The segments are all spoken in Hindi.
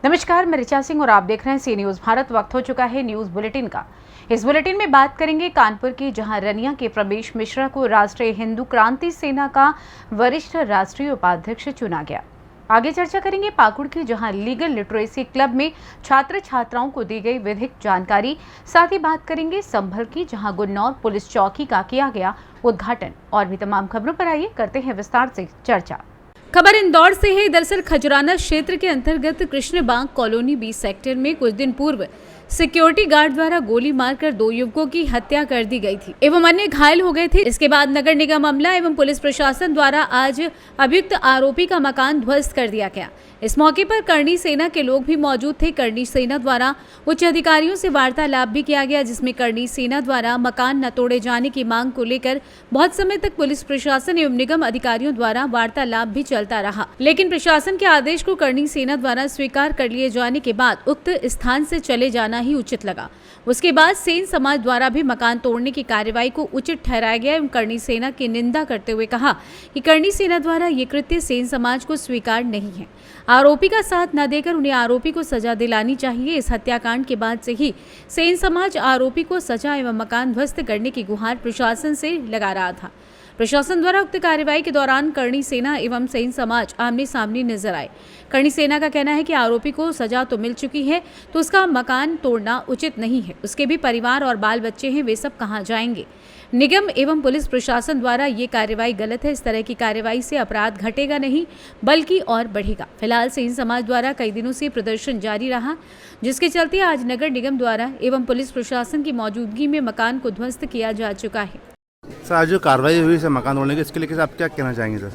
नमस्कार, मैं ऋचा सिंह और आप देख रहे हैं सी न्यूज भारत। वक्त हो चुका है न्यूज बुलेटिन का। इस बुलेटिन में बात करेंगे कानपुर की, जहां रनिया के प्रवेश मिश्रा को राष्ट्रीय हिंदू क्रांति सेना का वरिष्ठ राष्ट्रीय उपाध्यक्ष चुना गया। आगे चर्चा करेंगे पाकुड़ की, जहां लीगल लिटरेसी क्लब में छात्र छात्राओं को दी गई विधिक जानकारी। साथ ही बात करेंगे संभल की, जहां गुन्नौर पुलिस चौकी का किया गया उद्घाटन। और भी तमाम खबरों पर आइए करते हैं विस्तार से चर्चा। खबर इंदौर से है। दरअसल खजुराना क्षेत्र के अंतर्गत कृष्णबाग कॉलोनी 20 सेक्टर में कुछ दिन पूर्व सिक्योरिटी गार्ड द्वारा गोली मारकर 2 युवकों की हत्या कर दी गई थी एवं अन्य घायल हो गए थे। इसके बाद नगर निगम अमला एवं पुलिस प्रशासन द्वारा आज अभियुक्त आरोपी का मकान ध्वस्त कर दिया गया। इस मौके पर करणी सेना के लोग भी मौजूद थे। करणी सेना द्वारा उच्च अधिकारियों से वार्तालाप भी किया गया, जिसमें करणी सेना द्वारा मकान न तोड़े जाने की मांग को लेकर बहुत समय तक पुलिस प्रशासन एवं निगम अधिकारियों द्वारा वार्तालाप भी चलता रहा, लेकिन प्रशासन के आदेश को करणी सेना द्वारा स्वीकार कर लिए जाने के बाद उक्त स्थान से चले जाना ही उचित लगा। उसके बाद सेन समाज द्वारा भी मकान तोड़ने की कार्यवाही को उचित ठहराया गया एवं करणी सेना की निंदा करते हुए कहा कि करणी सेना द्वारा ये कृत्य सेन समाज को स्वीकार नहीं है। आरोपी का साथ न देकर उन्हें आरोपी को सजा दिलानी चाहिए। इस हत्याकांड के बाद से ही सेन समाज आरोपी को सजा एवं मकान ध्वस्त करने की गुहार प्रशासन से लगा रहा था। प्रशासन द्वारा उक्त कार्यवाही के दौरान करणी सेना एवं सेन समाज आमने सामने नजर आए। करणी सेना का कहना है कि आरोपी को सजा तो मिल चुकी है, तो उसका मकान तोड़ना उचित नहीं है। उसके भी परिवार और बाल बच्चे हैं, वे सब कहाँ जाएंगे। निगम एवं पुलिस प्रशासन द्वारा ये कार्यवाही गलत है। इस तरह की कार्यवाही से अपराध घटेगा नहीं बल्कि और बढ़ेगा। फिलहाल सेन समाज द्वारा कई दिनों से प्रदर्शन जारी रहा, जिसके चलते आज नगर निगम द्वारा एवं पुलिस प्रशासन की मौजूदगी में मकान को ध्वस्त किया जा चुका है। सर, आज जो कार्रवाई हुई है मकान तोड़ने की, इसके लिए आप क्या कहना चाहेंगे सर?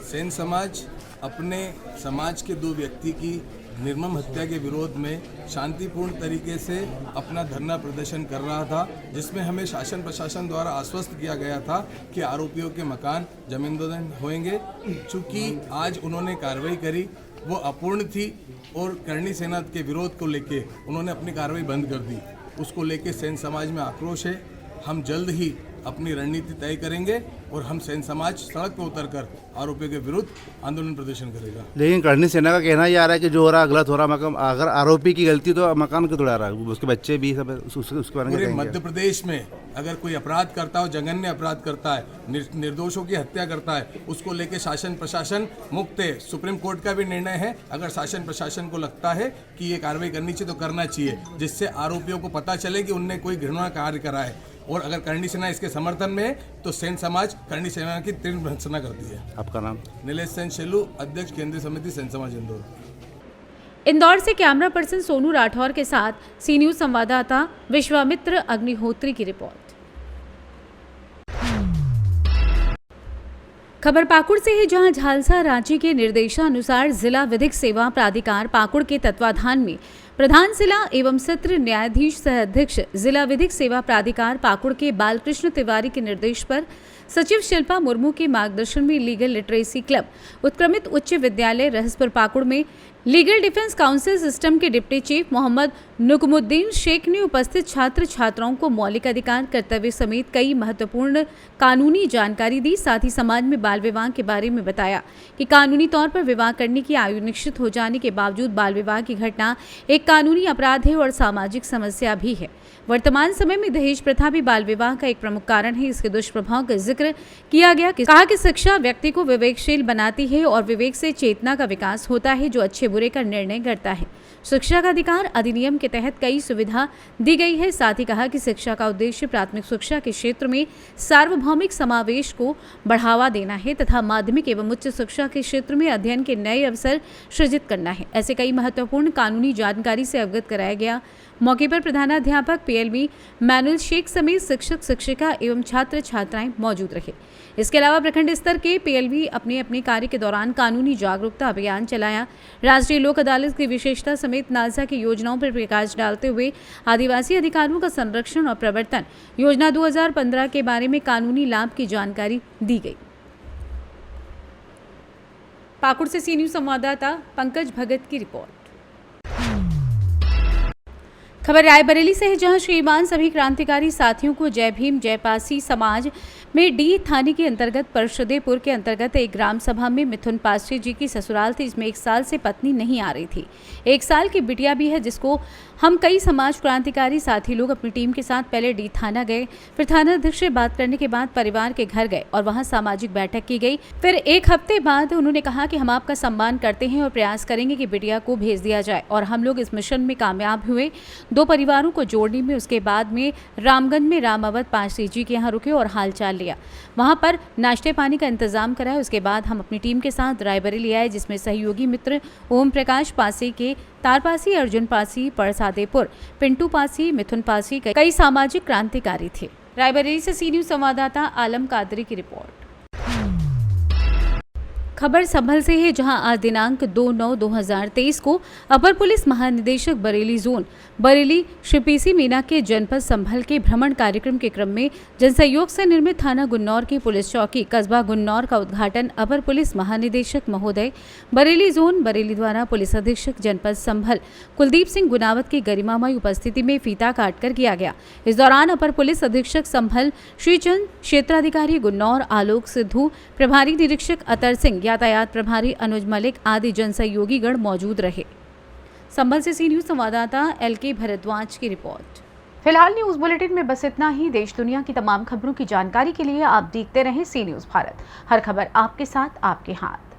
सेन समाज अपने समाज के 2 व्यक्ति की निर्मम हत्या के विरोध में शांतिपूर्ण तरीके से अपना धरना प्रदर्शन कर रहा था, जिसमें हमें शासन प्रशासन द्वारा आश्वस्त किया गया था कि आरोपियों के मकान जमींदोजन होंगे। चूँकि आज उन्होंने कार्रवाई करी वो अपूर्ण थी और करणी सेना के विरोध को लेके उन्होंने अपनी कार्रवाई बंद कर दी। उसको लेके सेन समाज में आक्रोश है। हम जल्द ही अपनी रणनीति तय करेंगे और हम सेन समाज सड़क पर उतरकर आरोपियों के विरुद्ध आंदोलन प्रदर्शन करेगा। लेकिन करणी सेना का कहना ये आ रहा है कि जो हो रहा गलत हो रहा। अगर आरोपी की गलती तो मकान क्यों तोड़ा रहा है? उसके बच्चे भी सब उसके बारे में पूरे मध्य प्रदेश में अगर कोई अपराध करता हो, जघन्य अपराध करता है, निर्दोषों की हत्या करता है, उसको लेके शासन प्रशासन मुक्त है। सुप्रीम कोर्ट का भी निर्णय है। अगर शासन प्रशासन को लगता है कि ये कार्रवाई करनी चाहिए तो करना चाहिए, जिससे आरोपियों को पता चले कि उनने कोई घृणा कार्य करा है। और अगर करणी सेना इसके समर्थन में है तो सेन समाज करणी सेना की तीव्र भर्त्सना करती है। आपका नाम? नीलेश सेन शेलू, अध्यक्ष केंद्रीय समिति सेन समाज इंदौर। इंदौर से कैमरा पर्सन सोनू राठौर के साथ सी न्यूज संवाददाता विश्वामित्र अग्निहोत्री की रिपोर्ट। खबर पाकुड़ से है, जहां झालसा रांची के निर्देशानुसार जिला विधिक सेवा प्राधिकार पाकुड़ के तत्वाधान में प्रधान जिला एवं सत्र न्यायाधीश सह अध्यक्ष जिला विधिक सेवा प्राधिकार पाकुड़ के बालकृष्ण तिवारी के निर्देश पर सचिव शिल्पा मुर्मू के मार्गदर्शन में लीगल लिटरेसी क्लब उत्क्रमित उच्च विद्यालय रहसपुर पाकुड़ में लीगल डिफेंस काउंसिल सिस्टम के डिप्टी चीफ मोहम्मद नुकमुद्दीन शेख ने उपस्थित छात्र छात्राओं को मौलिक अधिकार, कर्तव्य समेत कई महत्वपूर्ण कानूनी जानकारी दी। साथ ही समाज में बाल विवाह के बारे में बताया कि कानूनी तौर पर विवाह करने की आयु निश्चित हो जाने के बावजूद बाल विवाह की घटना एक कानूनी अपराध है और सामाजिक समस्या भी है। वर्तमान समय में दहेज प्रथा भी बाल विवाह का एक प्रमुख कारण है। इसके दुष्प्रभाव का जिक्र किया गया। कहा कि शिक्षा व्यक्ति को विवेकशील बनाती है और विवेक से चेतना का विकास होता है, जो अच्छे बुरे का निर्णय करता है। शिक्षा का अधिकार अधिनियम के तहत कई सुविधा दी गई है। साथ ही कहा कि शिक्षा का उद्देश्य प्राथमिक शिक्षा के क्षेत्र में सार्वभौमिक समावेश को बढ़ावा देना है तथा माध्यमिक एवं उच्च शिक्षा के क्षेत्र में अध्ययन के नए अवसर सृजित करना है। ऐसे कई महत्वपूर्ण कानूनी जानकारी से अवगत कराया गया। मौके पर प्रधानाध्यापक पीएलबी मैनुअल शेख समेत शिक्षक शिक्षिका एवं छात्र छात्राएं मौजूद रहे। इसके अलावा प्रखंड स्तर के पीएलबी अपने अपने कार्य के दौरान कानूनी जागरूकता अभियान चलाया। राष्ट्रीय लोक अदालत की विशेषता समेत नालसा की योजनाओं पर प्रकाश डालते हुए आदिवासी अधिकारों का संरक्षण और प्रवर्तन योजना 2015 के बारे में कानूनी लाभ की जानकारी दी गई। पाकुड़ से सी न्यूज संवाददाता पंकज भगत की रिपोर्ट। खबर रायबरेली से है, जहां श्रीमान सभी क्रांतिकारी साथियों को जय भीम जय पासी समाज में डी थाने के अंतर्गत परशदेपुर के अंतर्गत एक ग्राम सभा में मिथुन पासी जी की ससुराल थी, जिसमें 1 साल से पत्नी नहीं आ रही थी। 1 साल की बिटिया भी है, जिसको हम कई समाज क्रांतिकारी साथी लोग अपनी टीम के साथ पहले डी थाना गए, फिर थाना अध्यक्ष से बात करने के बाद परिवार के घर गए और वहां सामाजिक बैठक की गई। फिर 1 हफ्ते बाद उन्होंने कहा कि हम आपका सम्मान करते हैं और प्रयास करेंगे कि बिटिया को भेज दिया जाए, और हम लोग इस मिशन में कामयाब हुए 2 परिवारों को जोड़ने में। उसके बाद में रामगंज में राम अवध पासी जी के यहाँ रुके और हालचाल लिया, वहां पर नाश्ते पानी का इंतजाम कराया। उसके बाद हम अपनी टीम के साथ रायबरेली आए, जिसमें सहयोगी मित्र ओम प्रकाश पासी के तारपासी, अर्जुन पासी, परसादेपुर, पिंटू पासी, मिथुन पासी, कई सामाजिक क्रांतिकारी थे। रायबरेली से सी न्यूज़ संवाददाता आलम कादरी की रिपोर्ट। खबर संभल से है, जहां आज दिनांक 2/9/2023 को अपर पुलिस महानिदेशक बरेली जोन बरेली श्री पीसी मीना के जनपद संभल के भ्रमण कार्यक्रम के क्रम में जनसहयोग से निर्मित थाना गुन्नौर की पुलिस चौकी कस्बा गुन्नौर का उद्घाटन अपर पुलिस महानिदेशक महोदय बरेली जोन बरेली द्वारा पुलिस अधीक्षक जनपद संभल कुलदीप सिंह गुनावत की गरिमामय उपस्थिति में फीता काटकर किया गया। इस दौरान अपर पुलिस अधीक्षक संभल श्रीचंद, क्षेत्राधिकारी गुन्नौर आलोक सिद्धू, प्रभारी निरीक्षक अतर सिंह, यातायात प्रभारी अनुज मलिक आदि जनसहयोगी गण मौजूद रहे। संभल से सी न्यूज़ संवाददाता LK भरद्वाज की रिपोर्ट। फिलहाल न्यूज़ बुलेटिन में बस इतना ही। देश दुनिया की तमाम खबरों की जानकारी के लिए आप देखते रहें सी न्यूज़ भारत। हर खबर आपके साथ, आपके हाथ।